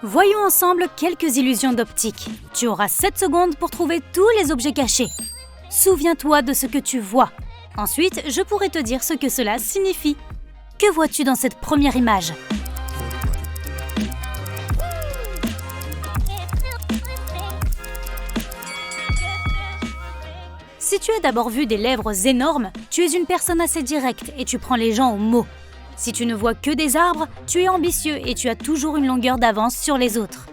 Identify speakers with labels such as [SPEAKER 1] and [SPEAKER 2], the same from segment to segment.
[SPEAKER 1] Voyons ensemble quelques illusions d'optique. Tu auras 7 secondes pour trouver tous les objets cachés. Souviens-toi de ce que tu vois. Ensuite, je pourrai te dire ce que cela signifie. Que vois-tu dans cette première image ? Si tu as d'abord vu des lèvres énormes, tu es une personne assez directe et tu prends les gens au mot. Si tu ne vois que des arbres, tu es ambitieux et tu as toujours une longueur d'avance sur les autres.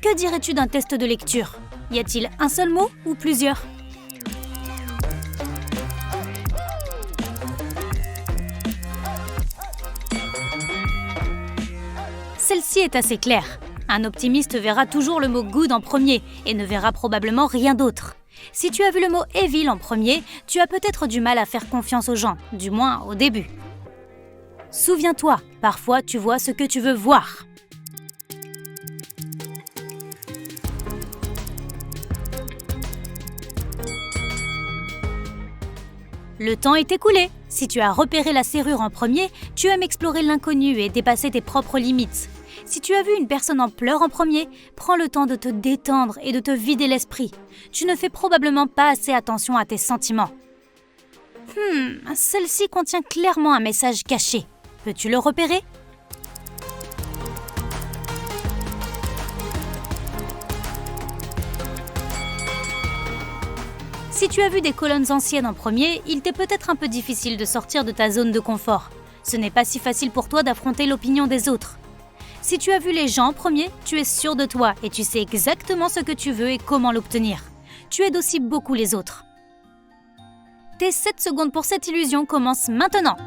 [SPEAKER 1] Que dirais-tu d'un test de lecture ? Y a-t-il un seul mot ou plusieurs ? Celle-ci est assez claire. Un optimiste verra toujours le mot « good » en premier et ne verra probablement rien d'autre. Si tu as vu le mot « evil » en premier, tu as peut-être du mal à faire confiance aux gens, du moins au début. Souviens-toi, parfois tu vois ce que tu veux voir. Le temps est écoulé. Si tu as repéré la serrure en premier, tu aimes explorer l'inconnu et dépasser tes propres limites. Si tu as vu une personne en pleurs en premier, prends le temps de te détendre et de te vider l'esprit. Tu ne fais probablement pas assez attention à tes sentiments. Celle-ci contient clairement un message caché. Peux-tu le repérer ? Si tu as vu des colonnes anciennes en premier, il t'est peut-être un peu difficile de sortir de ta zone de confort. Ce n'est pas si facile pour toi d'affronter l'opinion des autres. Si tu as vu les gens en premier, tu es sûr de toi et tu sais exactement ce que tu veux et comment l'obtenir. Tu aides aussi beaucoup les autres. Tes 7 secondes pour cette illusion commencent maintenant.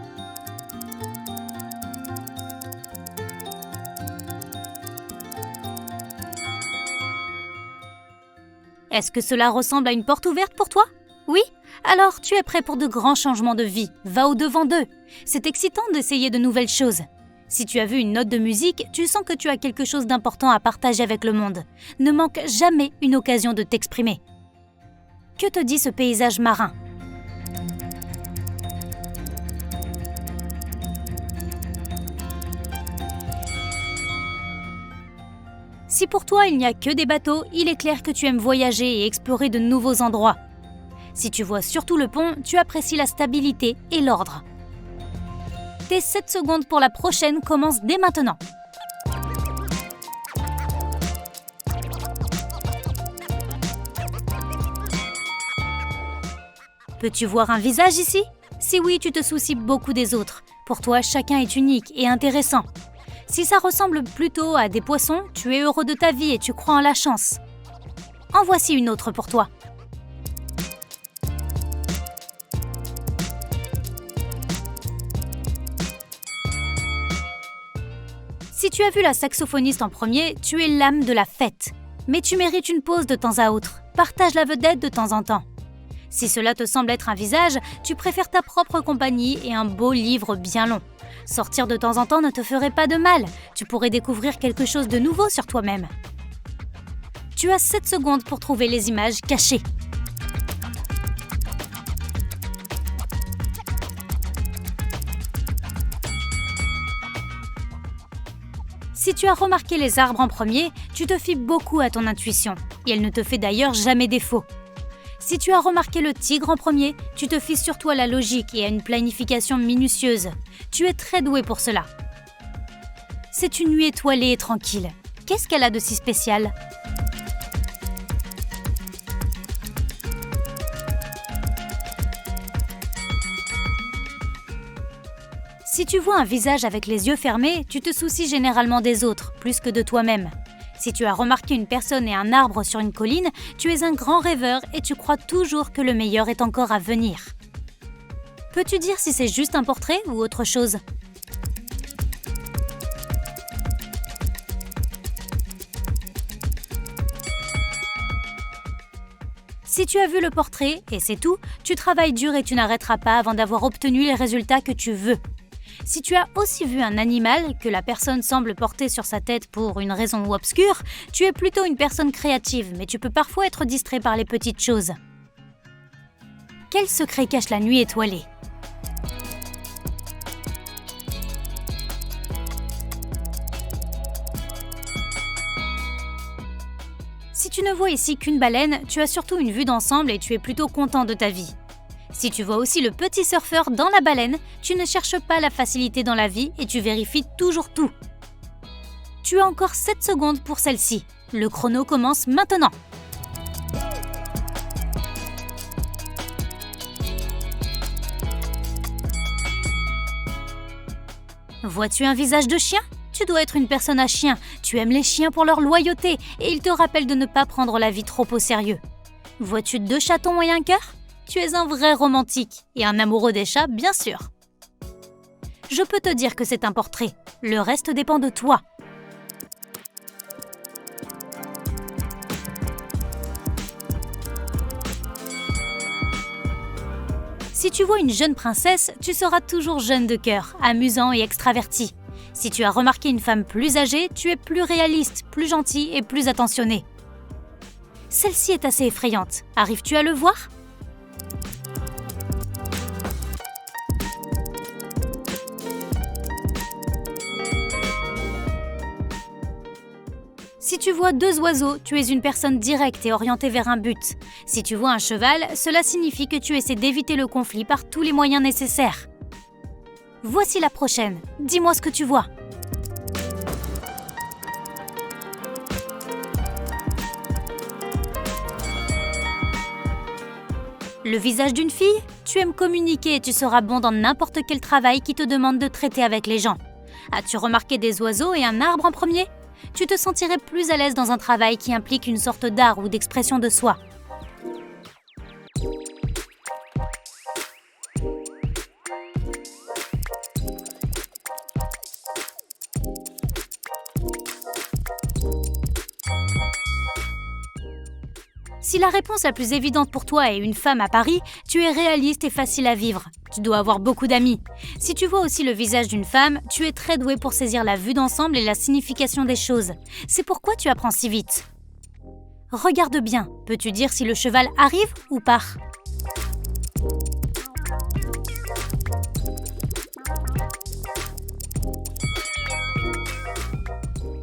[SPEAKER 1] Est-ce que cela ressemble à une porte ouverte pour toi ? Oui ? Alors tu es prêt pour de grands changements de vie. Va au-devant d'eux. C'est excitant d'essayer de nouvelles choses. Si tu as vu une note de musique, tu sens que tu as quelque chose d'important à partager avec le monde. Ne manque jamais une occasion de t'exprimer. Que te dit ce paysage marin ? Si pour toi il n'y a que des bateaux, il est clair que tu aimes voyager et explorer de nouveaux endroits. Si tu vois surtout le pont, tu apprécies la stabilité et l'ordre. Tes 7 secondes pour la prochaine commencent dès maintenant. Peux-tu voir un visage ici ? Si oui, tu te soucies beaucoup des autres. Pour toi, chacun est unique et intéressant. Si ça ressemble plutôt à des poissons, tu es heureux de ta vie et tu crois en la chance. En voici une autre pour toi. Si tu as vu la saxophoniste en premier, tu es l'âme de la fête. Mais tu mérites une pause de temps à autre. Partage la vedette de temps en temps. Si cela te semble être un visage, tu préfères ta propre compagnie et un beau livre bien long. Sortir de temps en temps ne te ferait pas de mal. Tu pourrais découvrir quelque chose de nouveau sur toi-même. Tu as 7 secondes pour trouver les images cachées. Si tu as remarqué les arbres en premier, tu te fies beaucoup à ton intuition. Et elle ne te fait d'ailleurs jamais défaut. Si tu as remarqué le tigre en premier, tu te fies surtout à la logique et à une planification minutieuse. Tu es très doué pour cela. C'est une nuit étoilée et tranquille. Qu'est-ce qu'elle a de si spécial ? Si tu vois un visage avec les yeux fermés, tu te soucies généralement des autres, plus que de toi-même. Si tu as remarqué une personne et un arbre sur une colline, tu es un grand rêveur et tu crois toujours que le meilleur est encore à venir. Peux-tu dire si c'est juste un portrait ou autre chose ? Si tu as vu le portrait, et c'est tout, tu travailles dur et tu n'arrêteras pas avant d'avoir obtenu les résultats que tu veux. Si tu as aussi vu un animal que la personne semble porter sur sa tête pour une raison obscure, tu es plutôt une personne créative, mais tu peux parfois être distrait par les petites choses. Quel secret cache la nuit étoilée ? tu ne vois ici qu'une baleine, tu as surtout une vue d'ensemble et tu es plutôt content de ta vie. Si tu vois aussi le petit surfeur dans la baleine, tu ne cherches pas la facilité dans la vie et tu vérifies toujours tout. Tu as encore 7 secondes pour celle-ci. Le chrono commence maintenant. Vois-tu un visage de chien ? Tu dois être une personne à chien. Tu aimes les chiens pour leur loyauté et ils te rappellent de ne pas prendre la vie trop au sérieux. Vois-tu 2 chatons et un cœur ? Tu es un vrai romantique et un amoureux des chats, bien sûr. Je peux te dire que c'est un portrait. Le reste dépend de toi. Si tu vois une jeune princesse, tu seras toujours jeune de cœur, amusant et extraverti. Si tu as remarqué une femme plus âgée, tu es plus réaliste, plus gentil et plus attentionné. Celle-ci est assez effrayante. Arrives-tu à le voir ? Si tu vois 2 oiseaux, tu es une personne directe et orientée vers un but. Si tu vois un cheval, cela signifie que tu essaies d'éviter le conflit par tous les moyens nécessaires. Voici la prochaine. Dis-moi ce que tu vois. Le visage d'une fille ? Tu aimes communiquer et tu seras bon dans n'importe quel travail qui te demande de traiter avec les gens. As-tu remarqué des oiseaux et un arbre en premier ? Tu te sentirais plus à l'aise dans un travail qui implique une sorte d'art ou d'expression de soi. Si la réponse la plus évidente pour toi est une femme à Paris, tu es réaliste et facile à vivre. Tu dois avoir beaucoup d'amis. Si tu vois aussi le visage d'une femme, tu es très doué pour saisir la vue d'ensemble et la signification des choses. C'est pourquoi tu apprends si vite. Regarde bien, peux-tu dire si le cheval arrive ou part ?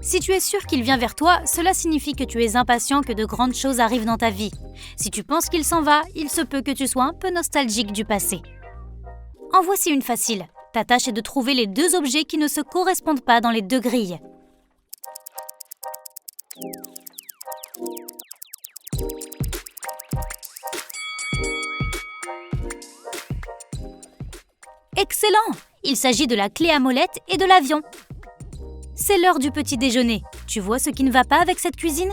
[SPEAKER 1] Si tu es sûr qu'il vient vers toi, cela signifie que tu es impatient que de grandes choses arrivent dans ta vie. Si tu penses qu'il s'en va, il se peut que tu sois un peu nostalgique du passé. En voici une facile. Ta tâche est de trouver les 2 objets qui ne se correspondent pas dans les 2 grilles. Excellent! Il s'agit de la clé à molette et de l'avion. C'est l'heure du petit déjeuner. Tu vois ce qui ne va pas avec cette cuisine ?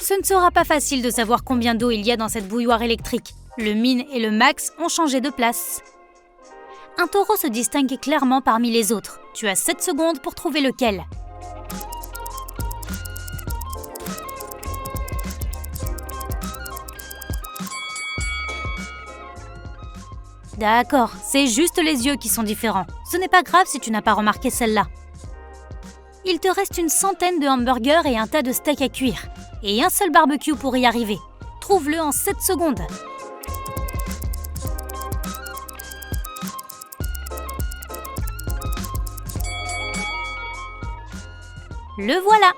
[SPEAKER 1] Ce ne sera pas facile de savoir combien d'eau il y a dans cette bouilloire électrique. Le Min et le Max ont changé de place. Un taureau se distingue clairement parmi les autres. Tu as 7 secondes pour trouver lequel. D'accord, c'est juste les yeux qui sont différents. Ce n'est pas grave si tu n'as pas remarqué celle-là. Il te reste une centaine de hamburgers et un tas de steaks à cuire. Et un seul barbecue pour y arriver. Trouve-le en 7 secondes. Le voilà!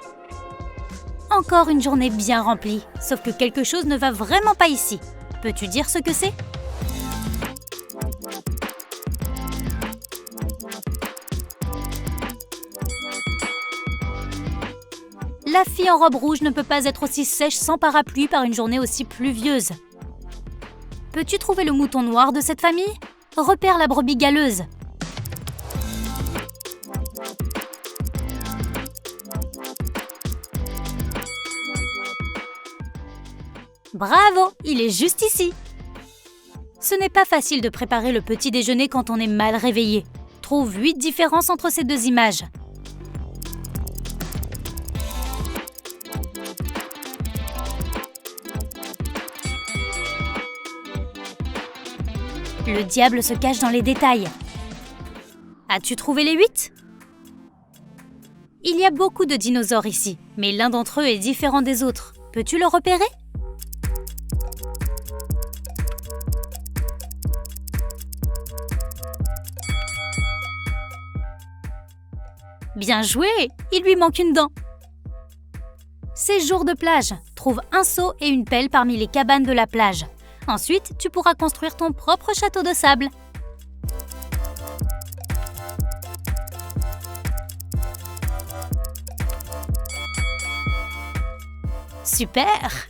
[SPEAKER 1] Encore une journée bien remplie, sauf que quelque chose ne va vraiment pas ici. Peux-tu dire ce que c'est ? La fille en robe rouge ne peut pas être aussi sèche sans parapluie par une journée aussi pluvieuse. Peux-tu trouver le mouton noir de cette famille ? Repère la brebis galeuse. Bravo, il est juste ici. Ce n'est pas facile de préparer le petit déjeuner quand on est mal réveillé. Trouve 8 différences entre ces 2 images. Le diable se cache dans les détails. As-tu trouvé les 8 ? Il y a beaucoup de dinosaures ici, mais l'un d'entre eux est différent des autres. Peux-tu le repérer ? Bien joué! Il lui manque une dent. Séjour de plage. Trouve un seau et une pelle parmi les cabanes de la plage. Ensuite, tu pourras construire ton propre château de sable. Super!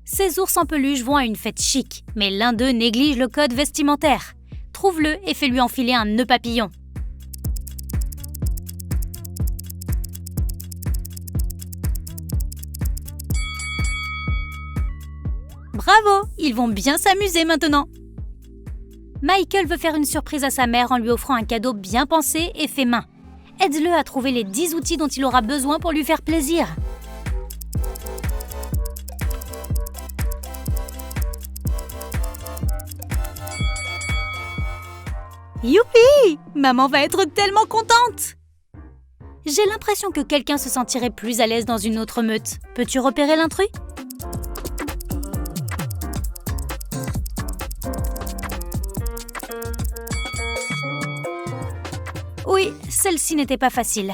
[SPEAKER 1] Ces ours en peluche vont à une fête chic, mais l'un d'eux néglige le code vestimentaire. Trouve-le et fais-lui enfiler un nœud papillon. Bravo! Ils vont bien s'amuser maintenant. Michael veut faire une surprise à sa mère en lui offrant un cadeau bien pensé et fait main. Aide-le à trouver les 10 outils dont il aura besoin pour lui faire plaisir. Youpi! Maman va être tellement contente! J'ai l'impression que quelqu'un se sentirait plus à l'aise dans une autre meute. Peux-tu repérer l'intrus? Oui, celle-ci n'était pas facile.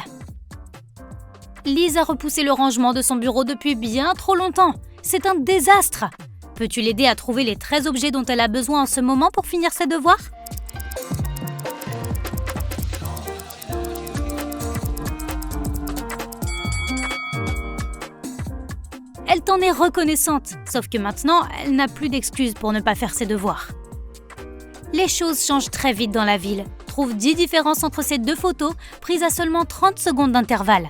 [SPEAKER 1] Lise a repoussé le rangement de son bureau depuis bien trop longtemps. C'est un désastre! Peux-tu l'aider à trouver les 13 objets dont elle a besoin en ce moment pour finir ses devoirs? Elle t'en est reconnaissante, sauf que maintenant, elle n'a plus d'excuses pour ne pas faire ses devoirs. Les choses changent très vite dans la ville. Trouve 10 différences entre ces deux photos, prises à seulement 30 secondes d'intervalle.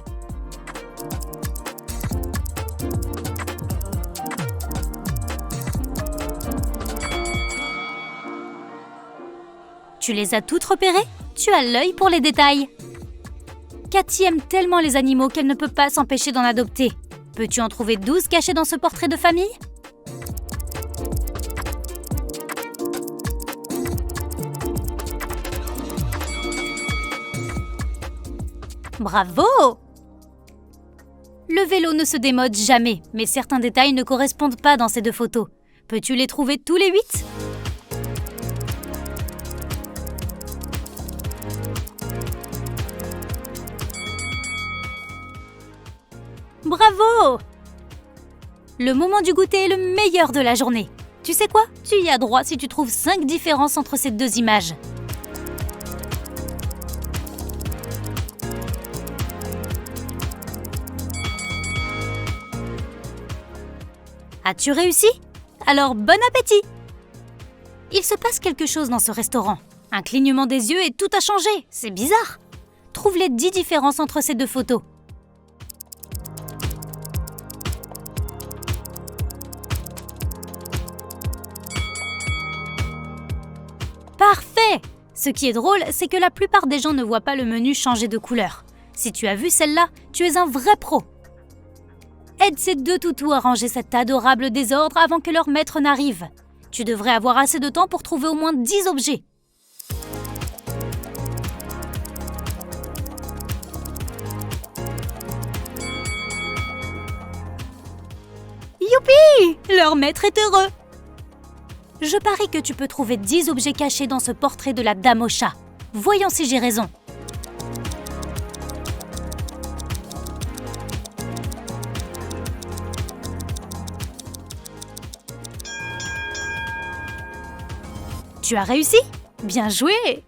[SPEAKER 1] Tu les as toutes repérées? Tu as l'œil pour les détails. Cathy aime tellement les animaux qu'elle ne peut pas s'empêcher d'en adopter. Peux-tu en trouver 12 cachés dans ce portrait de famille? Bravo! Le vélo ne se démode jamais, mais certains détails ne correspondent pas dans ces deux photos. Peux-tu les trouver tous les 8? Bravo! Le moment du goûter est le meilleur de la journée. Tu sais quoi? Tu y as droit si tu trouves 5 différences entre ces deux images. As-tu réussi? Alors bon appétit! Il se passe quelque chose dans ce restaurant. Un clignement des yeux et tout a changé. C'est bizarre. Trouve les 10 différences entre ces deux photos. Parfait! Ce qui est drôle, c'est que la plupart des gens ne voient pas le menu changer de couleur. Si tu as vu celle-là, tu es un vrai pro. Aide ces deux toutous à ranger cet adorable désordre avant que leur maître n'arrive. Tu devrais avoir assez de temps pour trouver au moins 10 objets. Youpi! Leur maître est heureux! Je parie que tu peux trouver 10 objets cachés dans ce portrait de la dame au chat. Voyons si j'ai raison. Tu as réussi? Bien joué!